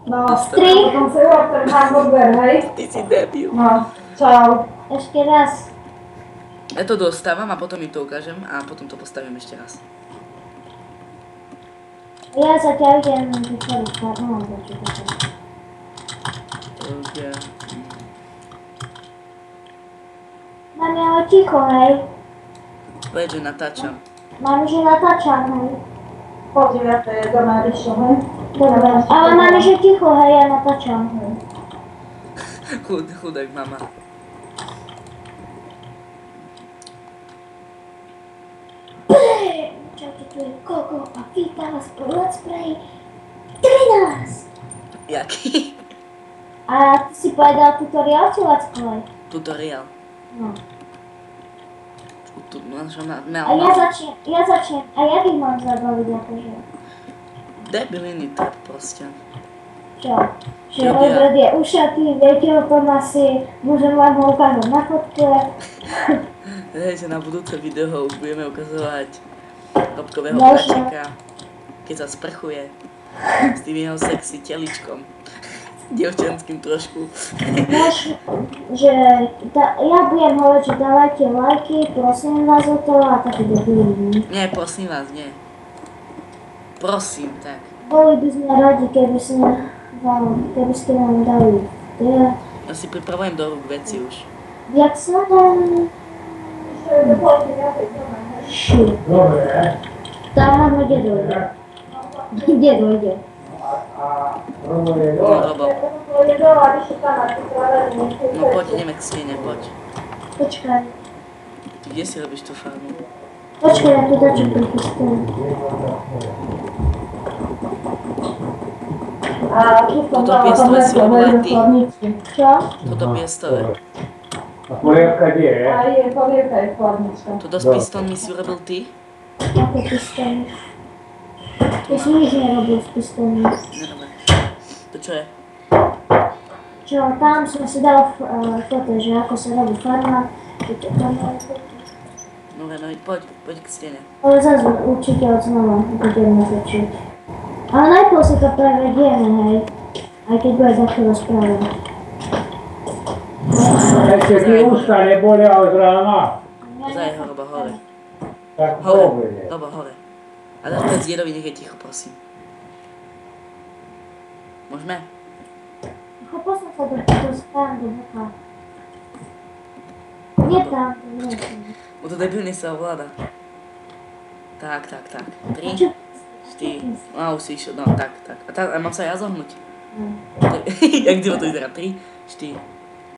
No, Stri. potom si urob ten hamburger, hej? Ty si debil. No, čau. Ešte raz. Ja to dostávam a potom im to ukážem a potom to postavím ešte raz. Ja zatiaľ idem vytvoriť farmu, alebo čo to je. OK. Mám je ale ticho, hej. Veď, že natáčam. Mám, že natáčam, hej. Po 9. je do Marišu, hej? Dobre, ale mám, že ticho, hej, ja natáčam, hej. Chudák mama. Čaute, tu je Koko a vítam vás po Let's Play 13. Jaký? A ty si povedal tutoriál či Let's Play? Tutoriál. No. No, A ja začnem. A jak ich mám zabaviť, akože? Debiliny to proste. Čo? Že Robert je ušatý, viete ho tom asi, môžem vám ho ukázať na fotke. Hej, že na budúce video už budeme ukazovať Robkového Možno. bračeka, keď sa sprchuje s tým jeho sexy teličkom. Dievčenským trošku. Že ja budem hovoriť, že dávajte lajky, prosím vás o to a také debiliny. Nie, prosím vás, nie. Prosím, tak. Boli by sme radi, keby ste nám dali. Ja si pripravujem do rúk veci už. Jak sa tam... Dobre. Tam máme kde dojde. Kde dojde? No, Robo. No poď, ideme k stene, poď. Počkaj. Ty kde si robíš tú farmu? Počkaj, ja tu dačo prichystám. Toto piestové si robila ty? Čo? Toto piestové. A polievka kde je? A je polievka je chladnička. Toto s pistónmi si urobil ty? Aké pistóny? Ja som nič nerobil s pistónmi. Nedobre. To čo je? Čo, tam som si dal toto, že ako sa robí farma. No poď k stene. Ale zase určite odznova budeme začať. Ale najprv si to prevedieme, hej. Aj keď bude takto rozprávať. Ešte ti ústa nebolia od rána. Pozaj ho, Robo, hore. Tak Hore, dobre. Robo, hore. A daj povedz Jedovi, nech je ticho, prosím. Môžeme? Poslal sa do spávam do boka. Nie tam, nie tam. To debilne sa ovláda. Tak. 3, 4, už si išiel, no tak. A mám sa ja zohnúť. Jak divo to vyzerá? 3, 4.